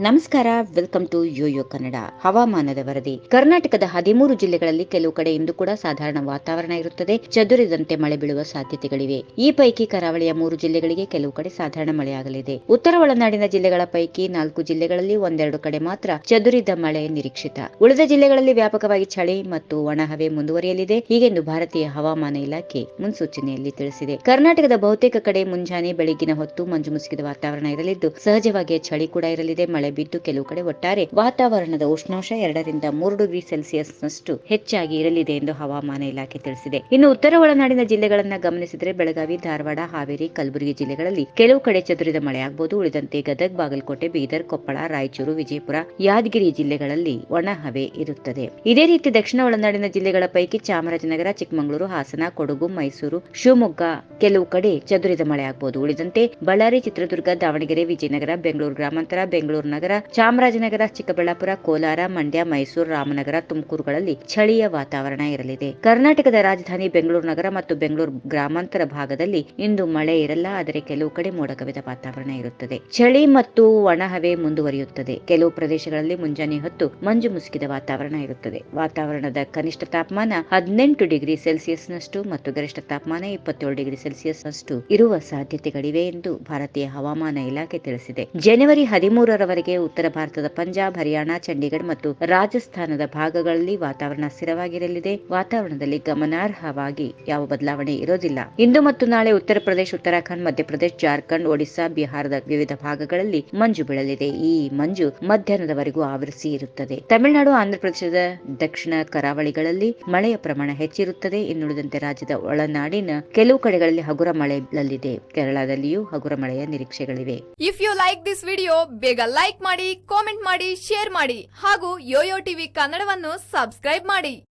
ನಮಸ್ಕಾರ, welcome to Yoyo Kannada. ಹವಾಮಾನದ ವರದಿ. ಕರ್ನಾಟಕದ 13 ಜಿಲ್ಲೆಗಳಲ್ಲಿ ಕೆಲವು ಕಡೆ ಇಂದು ಕೂಡ ಸಾಧಾರಣ ವಾತಾವರಣ ಇರುತ್ತದೆ. ಚದುರಿದಂತೆ ಮಳೆ ಬೀಳುವ ಸಾಧ್ಯತೆಗಳಿವೆ. ಈ ಪೈಕಿ ಕರಾವಳಿಯ 3 ಜಿಲ್ಲೆಗಳಿಗೆ ಕೆಲವು ಕಡೆ ಸಾಧಾರಣ ಮಳೆಯಾಗಲಿದೆ. ಉತ್ತರ ಒಳನಾಡಿನ ಜಿಲ್ಲೆಗಳ ಪೈಕಿ 4 ಜಿಲ್ಲೆಗಳಲ್ಲಿ ಒಂದೆರಡು ಕಡೆ ಮಾತ್ರ ಚದುರಿದ ಮಳೆ ನಿರೀಕ್ಷಿತ. ಉಳಿದ ಜಿಲ್ಲೆಗಳಲ್ಲಿ ವ್ಯಾಪಕವಾಗಿ ಚಳಿ ಮತ್ತು ಒಣಹವೆ ಮುಂದುವರಿಯಲಿದೆ, ಹೀಗೆಂದು ಭಾರತೀಯ ಹವಾಮಾನ ಇಲಾಖೆ ಮುನ್ಸೂಚನೆಯಲ್ಲಿ ತಿಳಿಸಿದೆ. ಕರ್ನಾಟಕದ ಬಹುತೇಕ ಕಡೆ ಮುಂಜಾನೆ ಬೆಳಗಿನ ಹೊತ್ತು ಮಂಜು ಮುಸುಕಿದ ವಾತಾವರಣ ಇರಲಿದ್ದು, ಸಹಜವಾಗಿ ಚಳಿ ಕೂಡ ಇರಲಿದೆ. ಮಳೆ ಬಿದ್ದು ಕೆಲವು ಕಡೆ ಒಟ್ಟಾರೆ ವಾತಾವರಣದ ಉಷ್ಣಾಂಶ 2 ರಿಂದ 3 ಡಿಗ್ರಿ ಸೆಲ್ಸಿಯಸ್ ನಷ್ಟು ಹೆಚ್ಚಾಗಿ ಇರಲಿದೆ ಎಂದು ಹವಾಮಾನ ಇಲಾಖೆ ತಿಳಿಸಿದೆ. ಇನ್ನು ಉತ್ತರ ಒಳನಾಡಿನ ಜಿಲ್ಲೆಗಳನ್ನ ಗಮನಿಸಿದರೆ ಬೆಳಗಾವಿ, ಧಾರವಾಡ, ಹಾವೇರಿ, ಕಲಬುರಗಿ ಜಿಲ್ಲೆಗಳಲ್ಲಿ ಕೆಲವು ಕಡೆ ಚದುರಿದ ಮಳೆಯಾಗಬಹುದು. ಉಳಿದಂತೆ ಗದಗ, ಬಾಗಲಕೋಟೆ, ಬೀದರ್, ಕೊಪ್ಪಳ, ರಾಯಚೂರು, ವಿಜಯಪುರ, ಯಾದಗಿರಿ ಜಿಲ್ಲೆಗಳಲ್ಲಿ ಒಣಹವೆ ಇರುತ್ತದೆ. ಇದೇ ರೀತಿ ದಕ್ಷಿಣ ಒಳನಾಡಿನ ಜಿಲ್ಲೆಗಳ ಪೈಕಿ ಚಾಮರಾಜನಗರ, ಚಿಕ್ಕಮಗಳೂರು, ಹಾಸನ, ಕೊಡಗು, ಮೈಸೂರು, ಶಿವಮೊಗ್ಗ ಕೆಲವು ಕಡೆ ಚದುರಿದ ಮಳೆಯಾಗಬಹುದು. ಉಳಿದಂತೆ ಬಳ್ಳಾರಿ, ಚಿತ್ರದುರ್ಗ, ದಾವಣಗೆರೆ, ವಿಜಯನಗರ, ಬೆಂಗಳೂರು ಗ್ರಾಮಾಂತರ, ಬೆಂಗಳೂರು ನಗರ, ಚಾಮರಾಜನಗರ, ಚಿಕ್ಕಬಳ್ಳಾಪುರ, ಕೋಲಾರ, ಮಂಡ್ಯ, ಮೈಸೂರು, ರಾಮನಗರ, ತುಮಕೂರುಗಳಲ್ಲಿ ಚಳಿಯ ವಾತಾವರಣ ಇರಲಿದೆ. ಕರ್ನಾಟಕದ ರಾಜಧಾನಿ ಬೆಂಗಳೂರು ನಗರ ಮತ್ತು ಬೆಂಗಳೂರು ಗ್ರಾಮಾಂತರ ಭಾಗದಲ್ಲಿ ಇಂದು ಮಳೆ ಇರಲ್ಲ, ಆದರೆ ಕೆಲವು ಕಡೆ ಮೋಡ ಕವಿದ ವಾತಾವರಣ ಇರುತ್ತದೆ. ಚಳಿ ಮತ್ತು ಒಣಹವೆ ಮುಂದುವರಿಯುತ್ತದೆ. ಕೆಲವು ಪ್ರದೇಶಗಳಲ್ಲಿ ಮುಂಜಾನೆ ಹೊತ್ತು ಮಂಜು ಮುಸುಕಿದ ವಾತಾವರಣ ಇರುತ್ತದೆ. ವಾತಾವರಣದ ಕನಿಷ್ಠ ತಾಪಮಾನ 18 ಡಿಗ್ರಿ ಸೆಲ್ಸಿಯಸ್ ನಷ್ಟು ಮತ್ತು ಗರಿಷ್ಠ ತಾಪಮಾನ 27 ಡಿಗ್ರಿ ಸೆಲ್ಸಿಯಸ್ ನಷ್ಟು ಇರುವ ಸಾಧ್ಯತೆಗಳಿವೆ ಎಂದು ಭಾರತೀಯ ಹವಾಮಾನ ಇಲಾಖೆ ತಿಳಿಸಿದೆ. ಜನವರಿ 13ರವರೆಗೆ ಉತ್ತರ ಭಾರತದ ಪಂಜಾಬ್, ಹರಿಯಾಣ, ಚಂಡೀಗಢ ಮತ್ತು ರಾಜಸ್ಥಾನದ ಭಾಗಗಳಲ್ಲಿ ವಾತಾವರಣ ಸ್ಥಿರವಾಗಿರಲಿದೆ. ವಾತಾವರಣದಲ್ಲಿ ಗಮನಾರ್ಹವಾಗಿ ಯಾವ ಬದಲಾವಣೆ ಇರೋದಿಲ್ಲ. ಇಂದು ಮತ್ತು ನಾಳೆ ಉತ್ತರ ಪ್ರದೇಶ, ಉತ್ತರಾಖಂಡ್, ಮಧ್ಯಪ್ರದೇಶ, ಜಾರ್ಖಂಡ್, ಒಡಿಶಾ, ಬಿಹಾರದ ವಿವಿಧ ಭಾಗಗಳಲ್ಲಿ ಮಂಜು ಬೀಳಲಿದೆ. ಈ ಮಂಜು ಮಧ್ಯಾಹ್ನದವರೆಗೂ ಆವರಿಸಿ ಇರುತ್ತದೆ. ತಮಿಳುನಾಡು, ಆಂಧ್ರಪ್ರದೇಶದ ದಕ್ಷಿಣ ಕರಾವಳಿಗಳಲ್ಲಿ ಮಳೆಯ ಪ್ರಮಾಣ ಹೆಚ್ಚಿರುತ್ತದೆ. ಇನ್ನುಳಿದಂತೆ ರಾಜ್ಯದ ಒಳನಾಡಿನ ಕೆಲವು ಕಡೆಗಳಲ್ಲಿ ಹಗುರ ಮಳೆ ಬೀಳಲಿದೆ. ಕೇರಳದಲ್ಲಿಯೂ ಹಗುರ ಮಳೆಯ ನಿರೀಕ್ಷೆಗಳಿವೆ. If you like this video, ಬೇಗ ಲೈಕ್ ಮಾಡಿ, ಕಾಮೆಂಟ್ ಮಾಡಿ, ಶೇರ್ ಮಾಡಿ ಹಾಗೂ ಯೋಯೋ ಟಿವಿ ಕನ್ನಡವನ್ನು ಸಬ್ಸ್ಕ್ರೈಬ್ ಮಾಡಿ.